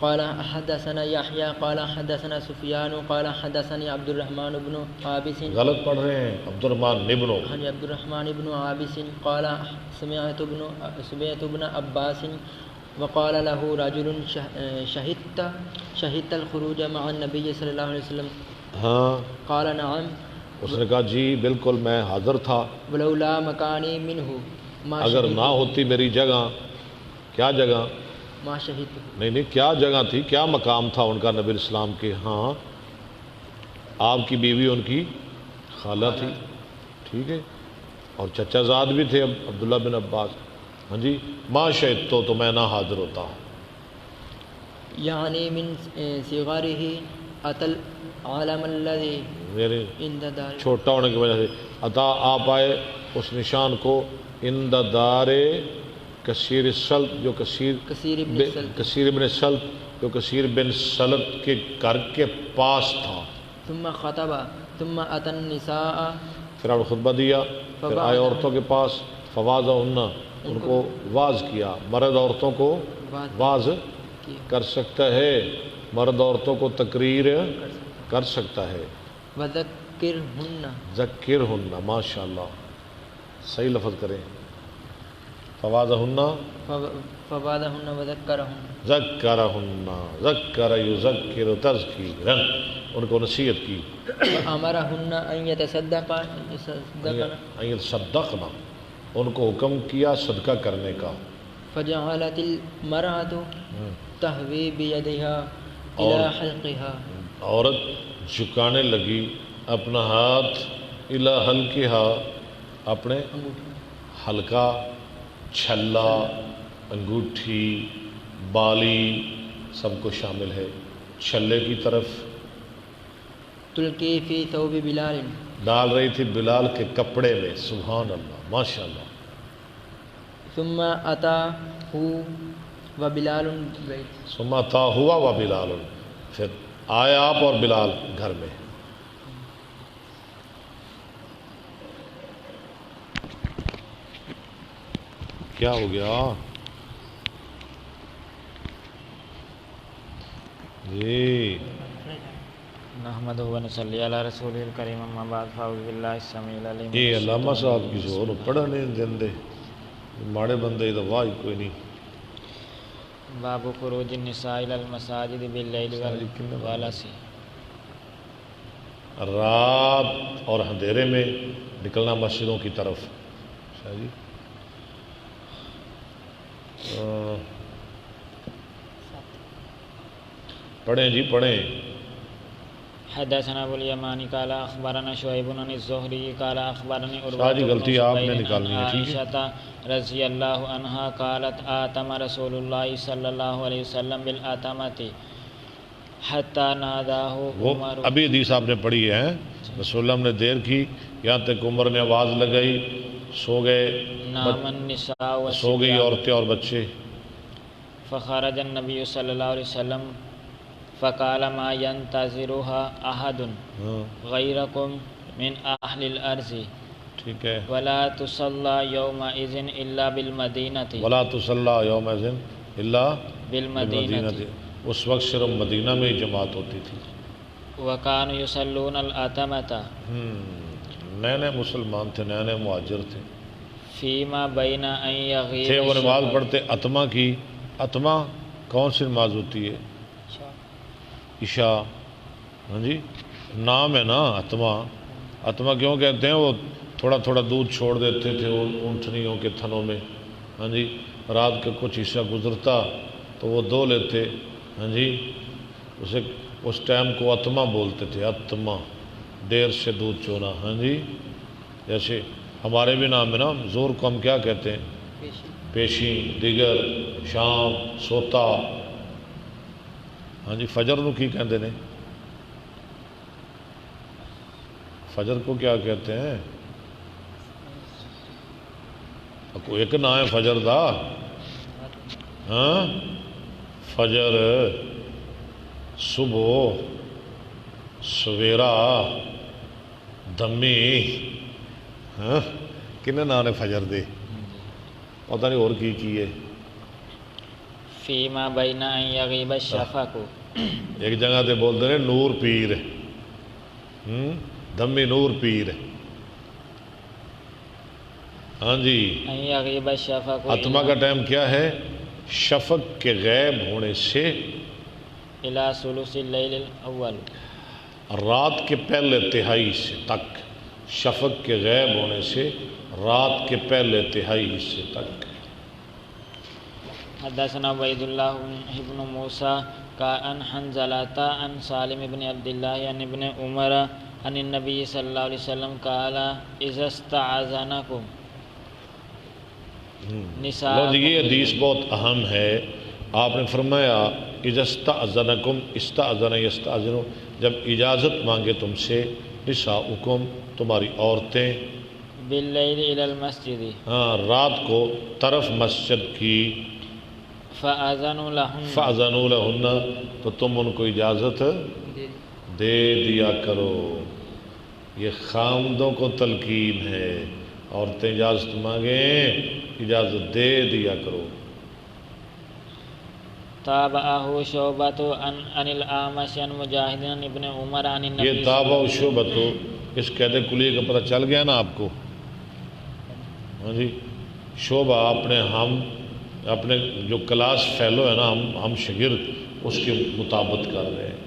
Speaker 2: قال حدثنا يحيى قال حدثنا سفيان قال حدثني عبد الرحمن بن عابس
Speaker 1: غلط پڑھ رہے ہیں، عبد الرحمن ابن.
Speaker 2: عن عبد الرحمن بن عابس قال سمعت ابن عباس وقال له رجل شهدت الخروج مع النبي صلى الله عليه وسلم.
Speaker 1: ہاں
Speaker 2: قال نعم.
Speaker 1: اس نے کہا جی بالکل میں حاضر تھا،
Speaker 2: ولولا مكاني منه ما
Speaker 1: اگر نہ ہوتی میری جگہ. کیا جگہ؟
Speaker 2: ما شهدت.
Speaker 1: نہیں کیا جگہ تھی، کیا مقام تھا ان کا نبی اسلام کے ہاں؟ آپ کی بیوی ان کی خالہ تھی، ٹھیک ہے، اور چچا زاد بھی تھے عبداللہ بن عباس. ہاں جی، ما شہد تو میں نہ حاضر ہوتا.
Speaker 2: یعنی من صغارہ اتل عالم الذی
Speaker 1: میرے
Speaker 2: عند دار،
Speaker 1: چھوٹا ہونے کی وجہ سے عطا آپ آئے اس نشان کو عند دار کثیر السلط، جو کثیر بن سلط، جو کثیر بن سلط کے گھر کے پاس تھا.
Speaker 2: ثم خطب ثم اتى النساء،
Speaker 1: پھر آپ نے خطبہ دیا، پھر آئے عورتوں کے پاس. فواضہن، ان کو واز کیا. مرد عورتوں کو واز کر سکتا ہے، مرد عورتوں کو تقریر کر سکتا ہے.
Speaker 2: وذکرہن،
Speaker 1: ذکرہن، ماشاء اللہ صحیح لفظ کریں. فواضہن
Speaker 2: فوادہن وذکرہن،
Speaker 1: ذکرہن، ذکر یذکر تذکیرا، ان کو نصیحت کی.
Speaker 2: امرہن ان یتصدقن،
Speaker 1: ان یتصدقن، ان کو حکم کیا صدقہ کرنے کا.
Speaker 2: فجعلت المرأة تہوی بیدہا الی حلقها،
Speaker 1: عورت جھکانے لگی اپنا ہاتھ الی حلقہا، اپنے حلقہ، چھلا، انگوٹھی، بالی سب کو شامل ہے، چھلے کی طرف
Speaker 2: تلقی فی ثوب بلال،
Speaker 1: ڈال رہی تھی بلال کے کپڑے میں. سبحان اللہ، ماشاء اللہ.
Speaker 2: ثم اتاہ و بلال بیت،
Speaker 1: ثم اتاہ ہوا و بلال، پھر آئے آپ اور بلال گھر میں. کیا ہو گیا جی؟
Speaker 3: نحمدہ و نصلی علی رسول الکریم، اما بعد فاعوذ باللہ السمیع العلیم.
Speaker 1: یہ علامہ صاحب کی زور پڑھا نہیں دیں، ماڑے بندے تو واہ کوئی نہیں.
Speaker 3: باب خروج النساء الی المساجد باللیل والعصی،
Speaker 1: رات اور اندھیرے میں نکلنا مسجدوں کی طرف. جی پڑھیں جی پڑھیں.
Speaker 3: حدثنا ابو الیمانی قال اخبرنا شعیب عن الزہری قال اخبرنی
Speaker 1: شاہ جی غلطی آپ نے نکالنی ہے، ٹھیک ہے.
Speaker 3: عائشہ رضی اللہ عنہا قالت آتم رسول اللہ صلی اللہ علیہ وسلم بالآتمۃ حتی ناداہ
Speaker 1: وہ
Speaker 3: عمر.
Speaker 1: ابھی حدیث آپ نے پڑھی ہے، رسول اللہ نے دیر کی یہاں تک عمر نے آواز لگائی، سو گئے،
Speaker 3: نام النساء
Speaker 1: سو گئی عورتیں اور بچے.
Speaker 3: فخرج النبی صلی اللہ علیہ وسلم فقال ما ينتظرها احد غیرکم من اہل الارض،
Speaker 1: ٹھیک ہے.
Speaker 3: ولا تصلی یومئذ الا بالمدینہ،
Speaker 1: ولا تصلی یومئذ الا
Speaker 3: بالمدینہ،
Speaker 1: اس وقت صرف مدینہ میں ہی جماعت ہوتی تھی.
Speaker 3: وکانوا یصلون الاتمۃ،
Speaker 1: نئے نئے مسلمان تھے، نئے نئے مہاجر تھے،
Speaker 3: فیما بین ان یغیب
Speaker 1: تھے وہ نماز پڑھتے اتما کی. اتما کون سی نماز ہوتی ہے؟ عشاء. ہاں جی، نام ہے نا اتما. اتما کیوں کہتے ہیں؟ وہ تھوڑا تھوڑا دودھ چھوڑ دیتے تھے اونٹنیوں کے تھنوں میں. ہاں جی، رات کا کچھ حصہ گزرتا تو وہ دو لیتے. ہاں جی، اسے اس ٹائم کو اتما بولتے تھے. اتما، دیر سے دودھ چونا. ہاں جی، جیسے ہمارے بھی نام ہے نا، زور کو ہم کیا کہتے ہیں؟ پیشی، دیگر، شام، سوتا. ہاں جی، فجر نو کی کہتے ہیں؟ فجر کو کیا کہتے ہیں؟ کوئی ایک نام ہے فجر دا، ہاں فجر، صبح، سویرا، دمی، ہاں کنے نام نے فجر دے پتہ نہیں اور کی ہے.
Speaker 3: فیما بین ان یغیب الشفق،
Speaker 1: ایک جگہ تے بولتے ہیں نور پیر، دمی نور پیر. ہاں جی،
Speaker 3: ان یغیب الشفق
Speaker 1: اتما کا ٹائم کیا ہے؟ شفق کے غیب ہونے سے
Speaker 3: الی ثلث اللیل الاول،
Speaker 1: رات کے پہلے تہائی حصے تک. شفق کے غیب ہونے سے رات کے پہلے تہائی حصے تک.
Speaker 3: حدثنا عبید اللہ ابن موسیٰ عن حنظلۃ عن سالم بن عبد اللہ عن ابن عمر عن النبی صلی اللہ علیہ وسلم قال اذا استعاذنکم
Speaker 1: لو جی یہ حدیث بہت اہم ہے. آپ نے فرمایا اذا استأذنکم، استأذن یستأذن، جب اجازت مانگے تم سے، نساؤکم تمہاری عورتیں،
Speaker 3: باللیل الی المسجد،
Speaker 1: ہاں رات کو طرف مسجد کی،
Speaker 3: فأذنوا لہن،
Speaker 1: فأذنوا لہن تو تم ان کو اجازت دے دیا کرو. یہ خامدوں کو تلقین ہے، عورتیں اجازت مانگیں اجازت دے دیا کرو.
Speaker 3: تابعہ شعبۃ عن الاعمش عن مجاہد عن ابن عمر عن النبی.
Speaker 1: یہ تابع و شعبۃ، اس قید کلیہ کا پتہ چل گیا نا آپ کو. ہاں جی، شعبہ اپنے جو کلاس فیلو ہے نا، ہم شاگرد، اس کے مطابق کر رہے ہیں.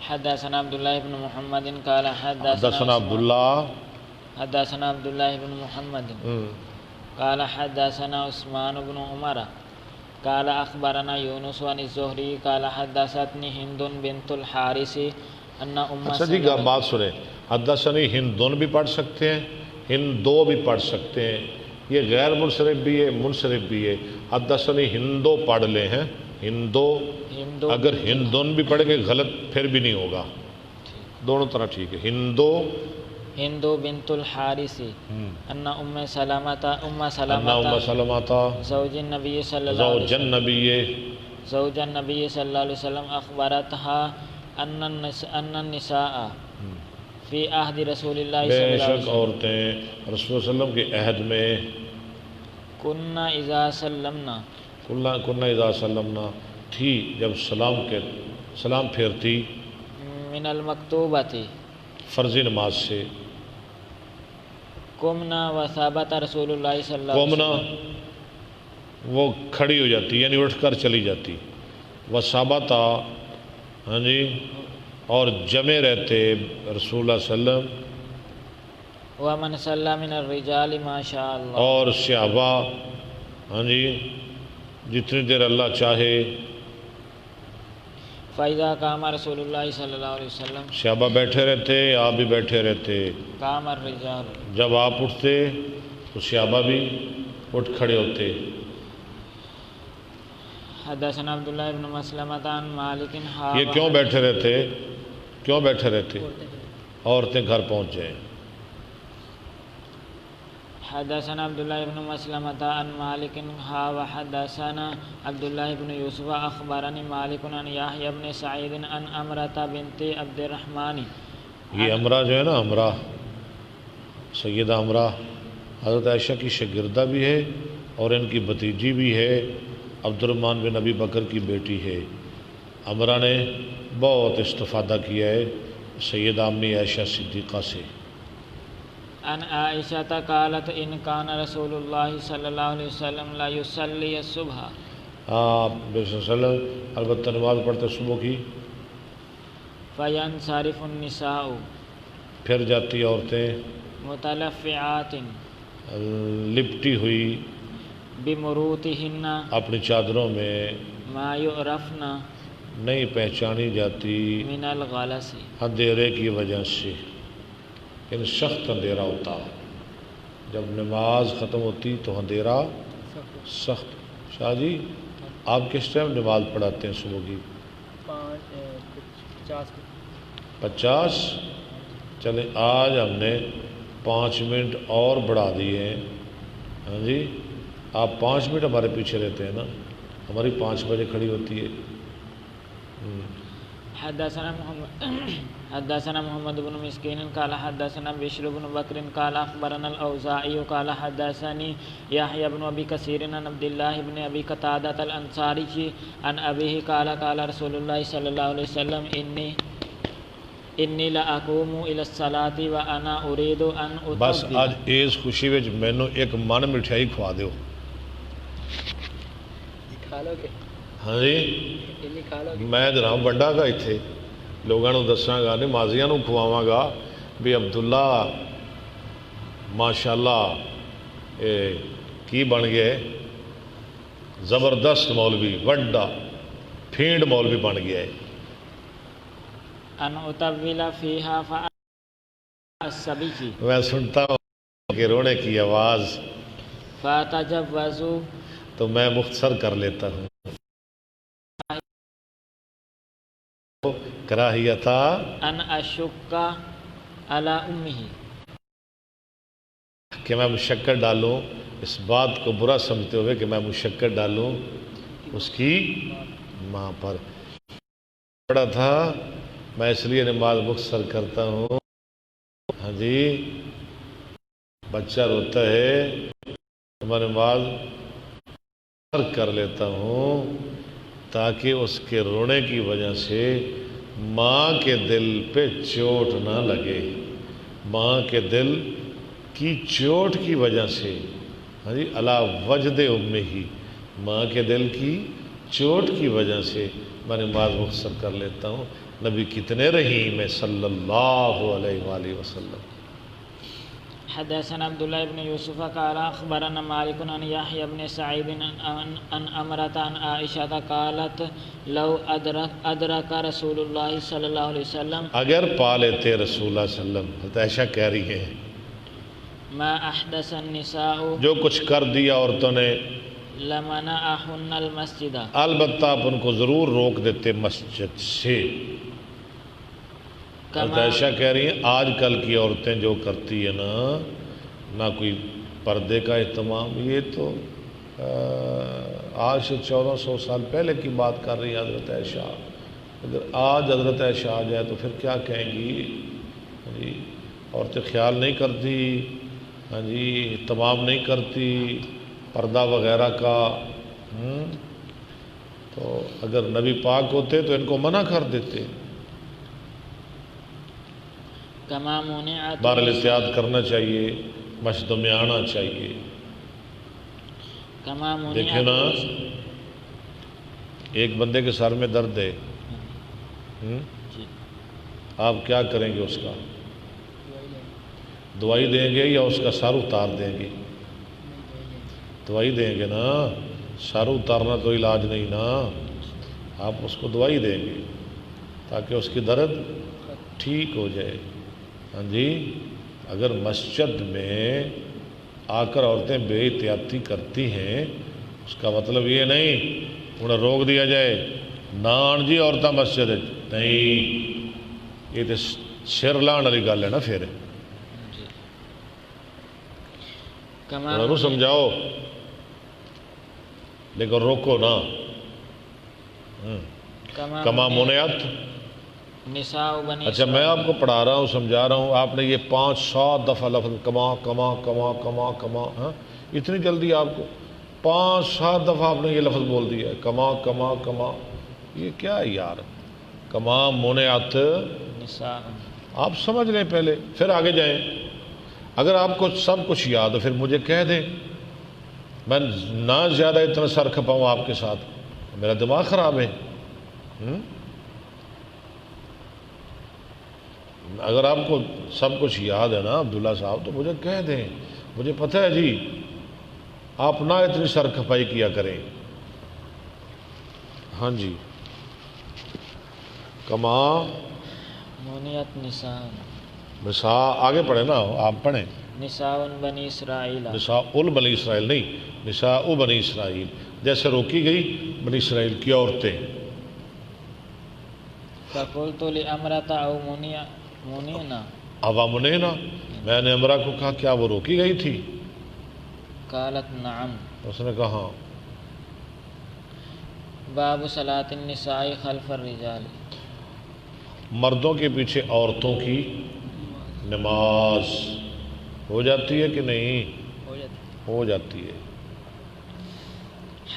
Speaker 3: حدثنا عبداللہ بن محمد قال
Speaker 1: حدثنا عبداللہ
Speaker 3: حدثنا عبداللہ بن محمد قال حدثنا عثمان بن عمر قال اخبرنا یونس عن الزہری قال حدثتنی ہند بنت الحارث ان ام
Speaker 1: اچھا جی بات سنیں، حدثنی ہندون بھی پڑھ سکتے ہیں، ہندو بھی پڑھ سکتے ہیں. یہ غیر منصرف بھی ہے، منصرف بھی ہے. حدثنی ہندو پڑھ لے ہیں، ہندو. اگر ہندون بھی پڑھیں گے غلط پھر بھی نہیں ہوگا، دونوں طرح ٹھیک ہے.
Speaker 3: ہندو بنت الحارث ان ام سلمۃ زوج النبی صلی اللہ علیہ وسلم زوج النبی صلی اللہ علیہ وسلم اخبرتها ان النساء فی عہد رسول اللہ صلی اللہ علیہ
Speaker 1: بے شک عورتیں رسول اللہ علیہ وسلم کے عہد میں
Speaker 3: کننا اذا سلمنا
Speaker 1: کننا اذا سلمنا تھی، جب سلام پھیرتی،
Speaker 3: من المکتوبۃ
Speaker 1: فرضی نماز سے،
Speaker 3: قمنا وثابت رسول اللہ صلی اللہ علیہ
Speaker 1: قومنا
Speaker 3: وسلم،
Speaker 1: وہ کھڑی ہو جاتی یعنی اٹھ کر چلی جاتی، وثابتا ہاں جی اور جمع رہتے رسول اللہ صلی اللہ علیہ وسلم،
Speaker 3: ومن صلی من الرجال ما شاء اللہ،
Speaker 1: اور صحابہ ہاں جی جتنی دیر اللہ چاہے.
Speaker 3: فَإِذَا قَامَ رسول اللہ صلی اللہ علیہ وسلم،
Speaker 1: صحابہ بیٹھے رہتے، آپ بھی بیٹھے رہتے.
Speaker 3: قام الرجال،
Speaker 1: جب آپ اٹھتے تو صحابہ بھی اٹھ کھڑے ہوتے.
Speaker 3: حدثنا عبداللہ بن مسلمۃ عن مالک
Speaker 1: یہ کیوں بیٹھے رہتے؟ کیوں بیٹھے رہتے؟ عورتیں گھر پہنچ جائیں.
Speaker 3: حدثنا عبداللہ بن مسلمۃ عن مالک وحدثنا عبداللہ بن یوسف اخبرنی مالک عن یحییٰ بن سعید عن امرۃ بنت عبد الرحمن.
Speaker 1: یہ امرہ جو ہے نا، امرہ سیدہ امرہ حضرت عائشہ کی شاگردہ بھی ہے اور ان کی بھتیجی بھی ہے، عبد الرحمن بن ابی بکر کی بیٹی ہے. امرہ نے بہت استفادہ کیا ہے سیدہ امی عائشہ صدیقہ سے.
Speaker 3: ان عائشہ قالت ان کان رسول اللہ صلی اللہ علیہ وسلم لا یصلی الصبح،
Speaker 1: آپ صلی اللہ علیہ وسلم البتہ نماز پڑھتے صبح کی،
Speaker 3: فینصرف النساء،
Speaker 1: پھر جاتی عورتیں
Speaker 3: متلفعات،
Speaker 1: لپٹی ہوئی
Speaker 3: بمروطہن،
Speaker 1: اپنی چادروں میں،
Speaker 3: ما یعرفن،
Speaker 1: نہیں پہچانی جاتی
Speaker 3: من الغلس،
Speaker 1: اندھیرے کی وجہ سے. یعنی سخت اندھیرا ہوتا، جب نماز ختم ہوتی تو اندھیرا سخت. شاہ جی آپ کس ٹائم نماز پڑھاتے ہیں صبح کی؟ 50. چلیں آج ہم نے 5 منٹ اور بڑھا دیے ہیں. ہاں جی آپ 5 منٹ ہمارے پیچھے رہتے ہیں نا، ہماری 5 بجے کھڑی ہوتی ہے۔
Speaker 3: حدثنا محمد بن مسكين قال حدثنا بشر بن بكر قال أخبرنا الأوزاعي قال حدثني يحيى بن أبي كثير عن عبد الله بن أبي قتادة الأنصاري عن أبيه قال قال رسول الله صلى الله عليه وسلم إني لأقوم إلى الصلاة وأنا أريد أن
Speaker 1: بس
Speaker 3: أطبق۔
Speaker 1: آج اس خوشی وچ مینوں ایک من مٹھائی کھوا دیو۔
Speaker 2: کھا لو گے؟
Speaker 1: ہاں جی،
Speaker 2: انہی کھا لو گے؟
Speaker 1: میں جناب ونڈا گا اتنے لوگوں کو دساں گا، نمازیاں نوں کھواواں گا بھی عبداللہ ماشاءاللہ کی بن گئے، زبردست مولوی، وڈا پھینڈ مولوی بن گیا ہے۔
Speaker 3: أن أطول فيها فأسبك
Speaker 1: میں سنتا ہوں کہ رونے کی آواز
Speaker 3: فتجوزوا
Speaker 1: تو میں مختصر کر لیتا ہوں۔ کراہیتا
Speaker 3: أن أشك على أمه،
Speaker 1: کہ میں مشقت ڈالوں، اس بات کو برا سمجھتے ہوئے کہ میں مشقت ڈالوں اس کی ماں پر۔ پڑھا تھا میں اس لیے نماز مختصر کرتا ہوں۔ ہاں جی، بچہ روتا ہے تو میں نماز مختصر کر لیتا ہوں تاکہ اس کے رونے کی وجہ سے ماں کے دل پہ چوٹ نہ لگے، ماں کے دل کی چوٹ کی وجہ سے، ہاں جی، علی وجد امہ ہی، ماں کے دل کی چوٹ کی وجہ سے میں نماز مختصر کر لیتا ہوں۔ نبی کتنے رحیم ہے صلی اللہ علیہ وآلہ وسلم۔
Speaker 3: حدثنا عبد الله بن يوسف قال أخبرنا مالك عن يحيى بن سعيد عن أمرة عن عائشة قالت لو أدرك رسول الله صلی اللہ علیہ وسلم،
Speaker 1: اگر پا لیتے رسول اللہ صلی اللہ علیہ وسلم، حضرت عائشہ کہہ رہی ہیں،
Speaker 3: ما أحدث النساء
Speaker 1: جو کچھ کر دیا عورتوں نے
Speaker 3: لمنعهن المسجد،
Speaker 1: البتہ آپ ان کو ضرور روک دیتے مسجد سے۔ حضرت عائشہ کہہ رہی ہیں آج کل کی عورتیں جو کرتی ہیں نہ کوئی پردے کا اہتمام، یہ تو آج سے 1400 سال پہلے کی بات کر رہی ہے حضرت عائشہ۔ اگر آج حضرت عائشہ آ جائے تو پھر کیا کہیں گی؟ ہاں جی، عورتیں خیال نہیں کرتی، ہاں جی، اہتمام نہیں کرتی پردہ وغیرہ کا۔ تو اگر نبی پاک ہوتے تو ان کو منع کر دیتے۔
Speaker 3: کما منعت،
Speaker 1: بہرحال احتیاط کرنا چاہیے، مسجدوں میں آنا چاہیے۔
Speaker 3: کما منعت،
Speaker 1: دیکھیں نا، ایک بندے کے سر میں درد ہے،
Speaker 3: جی،
Speaker 1: آپ کیا کریں گے؟ اس کا دوائی دیں گے یا اس کا سر اتار دیں گے؟ دوائی دیں گے نا، سر اتارنا تو علاج نہیں نا، آپ اس کو دوائی دیں گے تاکہ اس کی درد ٹھیک ہو جائے۔ ہاں جی، اگر مسجد میں آ کر عورتیں بے احتیاطی کرتی ہیں اس کا مطلب یہ نہیں انہیں روک دیا جائے نہ آن جی عورتیں مسجد، نہیں، یہ تو سر لان والی گل ہے نا۔ پھر انہوں نے سمجھاؤ لیکن روکو نا۔ کما منعت،
Speaker 3: نساء بنی،
Speaker 1: اچھا میں آپ کو پڑھا رہا ہوں، سمجھا رہا ہوں، آپ نے یہ 5-7 دفعہ لفظ کما کما کما کما کما، ہاں اتنی جلدی آپ کو 5-7 دفعہ آپ نے یہ لفظ بول دیا ہے، کما کما کما، یہ کیا ہے یار؟ کما منعت،
Speaker 3: نساء،
Speaker 1: آپ سمجھ لیں پہلے پھر آگے جائیں۔ اگر آپ کو سب کچھ یاد ہو پھر مجھے کہہ دیں، میں نہ زیادہ اتنا سر کھپاؤں آپ کے ساتھ، میرا دماغ خراب ہے۔ اگر آپ کو سب کچھ یاد ہے نا عبداللہ صاحب تو مجھے کہہ دیں، مجھے پتہ ہے جی، آپ نہ اتنی سر کھپائی کیا کریں۔ ہاں جی، کما
Speaker 3: منعت نساء،
Speaker 1: نساء، آگے پڑھیں نا، آپ پڑھیں،
Speaker 3: نساء بنی اسرائیل،
Speaker 1: نساء بنی اسرائیل نہیں، نساء بنی اسرائیل، جیسے روکی گئی بنی اسرائیل کی عورتیں۔
Speaker 3: فقلت لامرأة او منعنا،
Speaker 1: عوام نے نا، میں نے امرا کو کہا کیا وہ روکی گئی تھی؟
Speaker 3: قالت نعم،
Speaker 1: اس نے کہا
Speaker 3: باب صلاۃ النساء خلف الرجال،
Speaker 1: مردوں کے پیچھے عورتوں کی نماز ہو جاتی ہے کہ نہیں؟ ہو جاتی ہے۔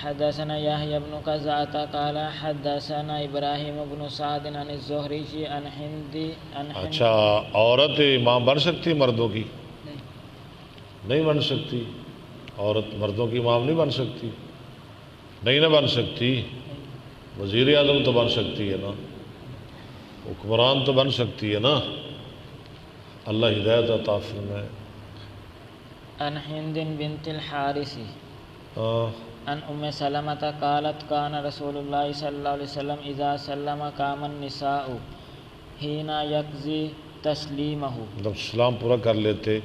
Speaker 3: حدثنا يحيى بن قزعة قال حدثنا ابراہیم بن سعد عن الزهري عن ہند
Speaker 1: اچھا، عورت امام بن سکتی مردوں کی؟ نہیں بن سکتی۔ عورت مردوں کی امام نہیں بن سکتی، نہیں نہ بن سکتی۔ وزیر اعظم تو بن سکتی ہے نا، حکمران تو بن سکتی ہے نا، اللہ ہدایت عطا فرمائے۔
Speaker 3: عن ہند بنت الحارث
Speaker 1: ہاں،
Speaker 3: عن ام سلمة قالت كان رسول الله صلى الله عليه وسلم اذا سلم قام النساء حين يقضي تسلیمه،
Speaker 1: جب سلام پورا کر لیتے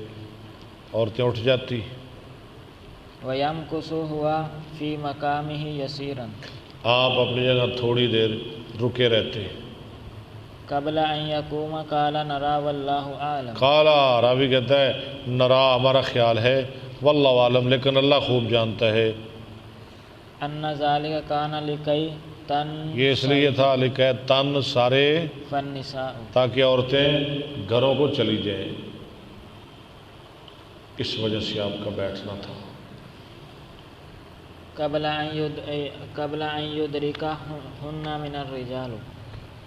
Speaker 1: عورتیں اٹھ جاتی،
Speaker 3: ويمكث هو في مقامه يسيرا،
Speaker 1: آپ اپنی جگہ تھوڑی دیر رکے رہتے۔
Speaker 3: قبل ان يقوم قال نرى والله اعلم،
Speaker 1: قالا، راوی کہتا ہے نرا ہمارا خیال ہے، واللہ عالم لیکن اللہ خوب جانتا ہے۔
Speaker 3: ان ذلك كان لكي
Speaker 1: یہ اس لیے تھا لکھے تن سارے،
Speaker 3: فالنساء،
Speaker 1: تاکہ عورتیں گھروں کو چلی جائیں، اس وجہ سے آپ کا بیٹھنا تھا۔
Speaker 3: قبل ان يدركهن من الرجال،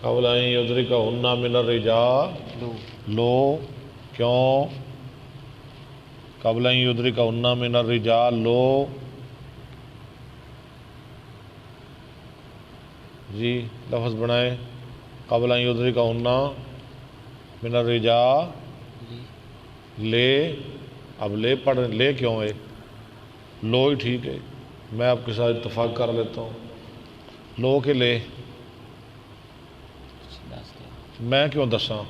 Speaker 1: قبل ان یدرکہن من الرجال، لو کیوں؟ قبل ان یدرکہن من الرجال، لو جی لفظ بنائیں، قبل ان یدرکہن من الرجال، لے، اب لے پڑھ، لے کیوں ہے؟ لو ہی ٹھیک ہے، میں آپ کے ساتھ اتفاق کر لیتا ہوں، لو کے لے، میں کیوں دساں؟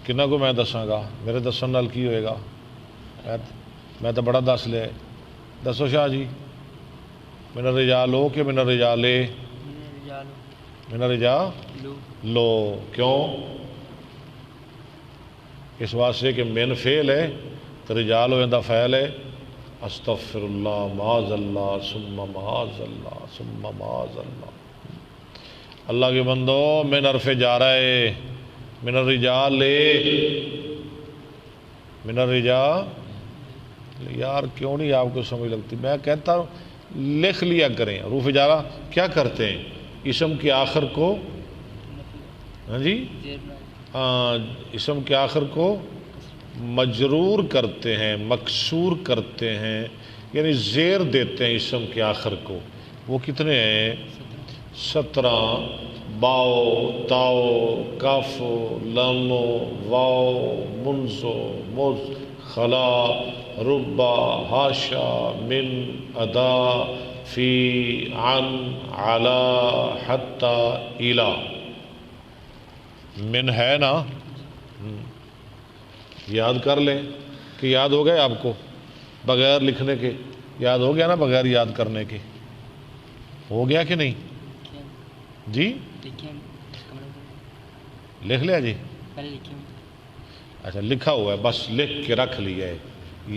Speaker 1: کنہ کو میں دساں گا؟ میرے دسن نال کی ہوئے گا؟ میں تو بڑا دس لے، دسو شاہ جی، من الرجال لو کہ من الرجال لے؟ من الرجال لو، کیوں؟ اس واسطے کہ من فعل ہے تو رجال ہوندہ فعل ہے، استغفر اللہ معاذ اللہ ثم معاذ اللہ ثم معاذ اللہ۔ اللہ کے بندو، من حرف جا رہا ہے، من الرجال لے، من الرجال، یار کیوں نہیں آپ کو سمجھ لگتی؟ میں کہتا ہوں لکھ لیا کریں، حروف جارہ کیا کرتے ہیں؟ اسم کے آخر کو، ہاں جی، اسم کے آخر کو مجرور کرتے ہیں، مکسور کرتے ہیں، یعنی زیر دیتے ہیں اسم کے آخر کو۔ وہ کتنے ہیں؟ 17، باؤ، تاؤ، کاف، لام، واؤ، منزو، مز، خلا، ربا، حاشا، من، ادا، فی، عن، علا، حتی، الا۔ من ہے نا، یاد کر لیں کہ یاد ہو گئے آپ کو بغیر لکھنے کے؟ یاد ہو گیا نا بغیر یاد کرنے کے؟ ہو گیا کہ نہیں جی؟ لکھ لیا جی؟ اچھا لکھا ہوا ہے، بس لکھ کے رکھ لیا ہے،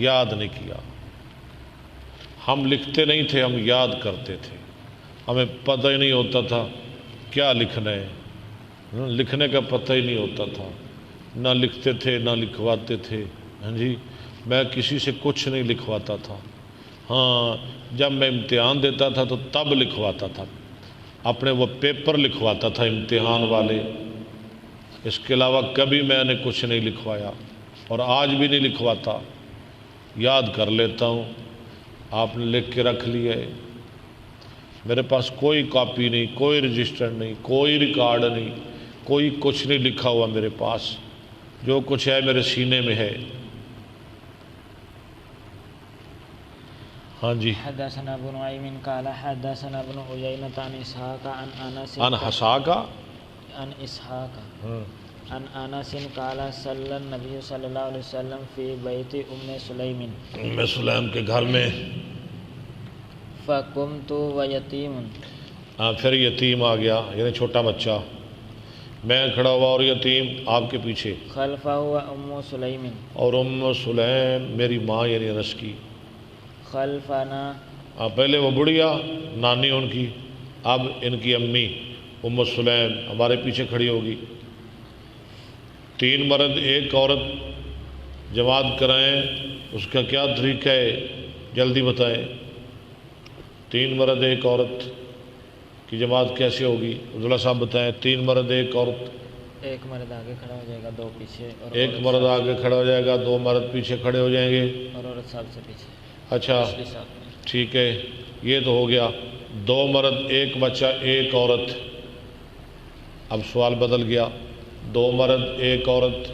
Speaker 1: یاد نہیں کیا۔ ہم لکھتے نہیں تھے، ہم یاد کرتے تھے، ہمیں پتہ ہی نہیں ہوتا تھا کیا لکھنا ہے، لکھنے کا پتہ ہی نہیں ہوتا تھا، نہ لکھتے تھے نہ لکھواتے تھے۔ ہاں جی، میں کسی سے کچھ نہیں لکھواتا تھا، ہاں جب میں امتحان دیتا تھا تو تب لکھواتا تھا، اپنے وہ پیپر لکھواتا تھا امتحان والے، اس کے علاوہ کبھی میں نے کچھ نہیں لکھوایا، اور آج بھی نہیں لکھواتا، یاد کر لیتا ہوں۔ آپ نے لکھ کے رکھ لیا ہے، میرے پاس کوئی کاپی نہیں، کوئی رجسٹر نہیں، کوئی ریکارڈ نہیں، کوئی کچھ نہیں لکھا ہوا میرے پاس، جو کچھ ہے میرے سینے میں ہے۔ ہاں جی،
Speaker 3: حدثنا ابن نعیم قال حدثنا ابن عیینۃ عن اسحاق عن انس
Speaker 1: ان حساکا،
Speaker 3: عن اسحاق عن انس قال صلی النبی صلی اللہ علیہ وسلم فی بیت ام سلیم،
Speaker 1: ام سلیم کے گھر میں،
Speaker 3: فقمت ویتیم،
Speaker 1: پھر یتیم آ گیا، یعنی چھوٹا بچہ، میں کھڑا ہوا اور یتیم آپ کے پیچھے،
Speaker 3: خلفہ ام سلیم
Speaker 1: اور ام سلیم میری ماں یعنی انس کی،
Speaker 3: خلفنا
Speaker 1: پہلے وہ بڑھیا نانی ان کی، اب ان کی امی ام سلیم ہمارے پیچھے کھڑی ہوگی۔ 3 مرد 1 عورت جماعت کرائیں، اس کا کیا طریقہ ہے جلدی بتائیں۔ 3 مرد 1 عورت کی جماعت کیسے ہوگی؟ عبداللہ صاحب بتائیں۔ 3 مرد 1 عورت،
Speaker 3: 1 مرد آگے کھڑا ہو جائے گا، 2 پیچھے، اور
Speaker 1: 1 مرد آگے کھڑا ہو جائے گا، 2 مرد پیچھے کھڑے ہو جائیں گے۔
Speaker 3: اور عورت صاحب سے پیچھے
Speaker 1: اچھا
Speaker 3: پچھلی صف میں۔
Speaker 1: ٹھیک ہے، یہ تو ہو گیا 2 مرد 1 بچہ 1 عورت۔ اب سوال بدل گیا، 2 مرد 1 عورت،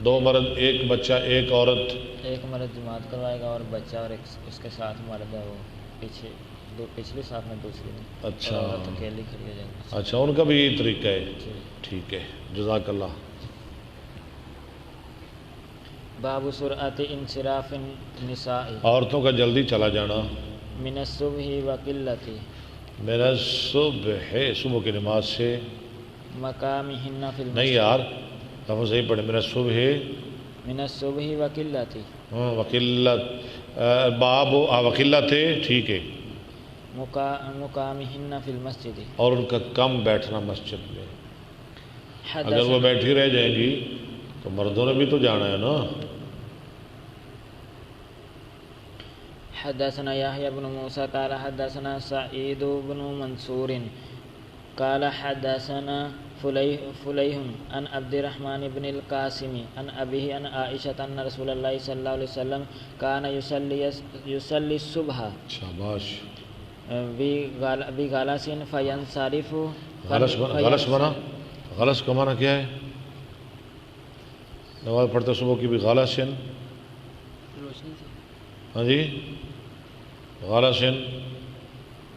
Speaker 1: 2 مرد 1 بچہ 1 عورت۔
Speaker 3: 1 مرد جماعت کروائے گا اور بچہ اور اس کے ساتھ مرد ہے وہ پیچھے، پچھلی صف میں دوسری میں،
Speaker 1: اچھا
Speaker 3: اور عورت اکیلی کھڑی ہو جائے گی۔
Speaker 1: اچھا، ان کا بھی یہی طریقہ ہے۔
Speaker 3: جی۔
Speaker 1: ٹھیک ہے، جزاک اللہ۔
Speaker 3: باب سرعت انصراف النساء
Speaker 1: عورتوں کا جلدی چلا جانا،
Speaker 3: من الصبح وقلت
Speaker 1: میرا صبح کی نماز سے،
Speaker 3: مقامہن فی المسجد،
Speaker 1: نہیں یار لفظ صحیح پڑھے، میرا صبح
Speaker 3: من الصبح وقلت
Speaker 1: وقلت، باب وقلت ہے، ٹھیک ہے،
Speaker 3: مقامہن فی المسجد۔
Speaker 1: اور ان کا کم بیٹھنا مسجد میں۔ اگر وہ
Speaker 3: حدثنا
Speaker 1: بیٹھی رہ جائیں گی تو مردوں نے بھی تو جانا ہے نا۔
Speaker 3: حدثنا يحيى بن موسى قال حدثنا سعيد بن منصور قال حدثنا فليح عن عبد الرحمن بن القاسم عن أبيه عن عائشة أن رسول الله صلى الله عليه وسلم كان يصلي الصبح
Speaker 1: شاباش۔
Speaker 3: بغلس فينصرف
Speaker 1: غلس کا معنی کیا ہے؟ نماز پڑھتے صبح کی بھی غالسن، ہاں جی، غالسن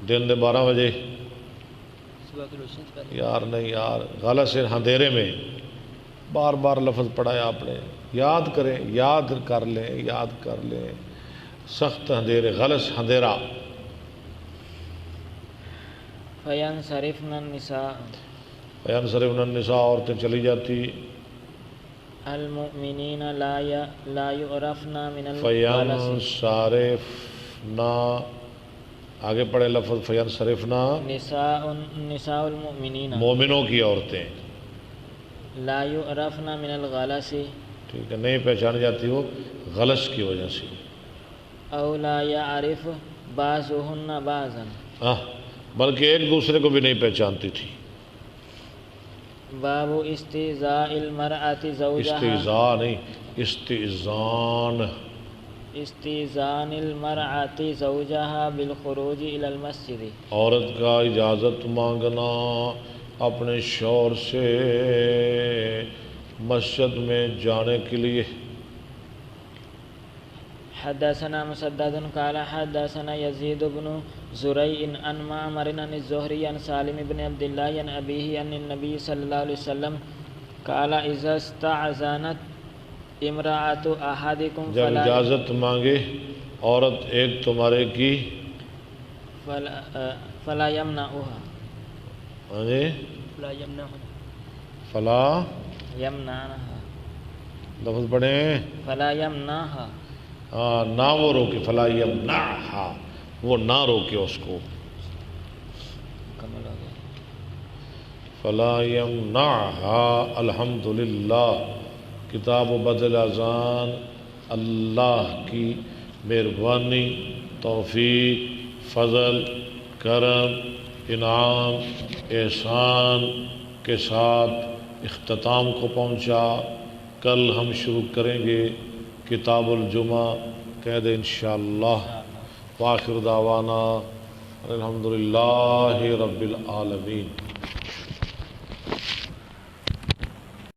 Speaker 1: دن دے 12 بجے، یار نہیں یار، غالسن اندھیرے میں، بار بار لفظ پڑھا ہے آپ نے، یاد کریں، یاد کر لیں، یاد کر لیں، سخت اندھیرے، غلس اندھیرا۔
Speaker 3: فینصرفن النساء
Speaker 1: فینصرفن النساء، عورتیں چلی جاتی،
Speaker 3: المؤمنین لا يعرفن من الغلس
Speaker 1: فینصرفنا، آگے پڑھے لفظ فینصرفنا،
Speaker 3: نساء المؤمنین
Speaker 1: مومنوں کی عورتیں،
Speaker 3: لا يعرفن من الغلس،
Speaker 1: ٹھیک ہے، نہیں پہچانی جاتی وہ غلس کی وجہ سے،
Speaker 3: او لا يعرف بعضهن بعضا،
Speaker 1: بلکہ ایک دوسرے کو بھی نہیں پہچانتی تھی۔
Speaker 3: باب استئذاء المرأة زوجها،
Speaker 1: استئذاء نہیں، استئذان،
Speaker 3: استئذان المرأة زوجها بالخروج الى المسجد،
Speaker 1: عورت کا اجازت مانگنا اپنے شوہر سے مسجد میں جانے کے لیے۔
Speaker 3: حدثنا مسدد قال حدثنا يزيد بن زريع عن معمر عن الزهري عن سالم بن عبد الله عن أبيه عن النبي صلى الله عليه وسلم قال إذا استأذنت امرأة أحدكم
Speaker 1: جب اجازت مانگے عورت ایک تمہارے کی،
Speaker 3: فلا يمنعها،
Speaker 1: ہاں جی،
Speaker 2: لا يمنعها،
Speaker 1: فلا
Speaker 3: يمنعها،
Speaker 1: لفظ پڑھیں،
Speaker 3: فلا يمنعها،
Speaker 1: نہ وہ روکے، فلا یمنعہا، وہ نہ روکے اس کو،
Speaker 3: مکمل ہو گیا،
Speaker 1: فلا یمنعہا۔ الحمدللہ، کتاب و بدل اذان اللہ کی مہربانی، توفیق، فضل، کرم، انعام، احسان کے ساتھ اختتام کو پہنچا۔ کل ہم شروع کریں گے کتاب الجمعہ، کہہ دیں انشاءاللہ۔ وآخر دعوانا الحمدللہ رب العالمین۔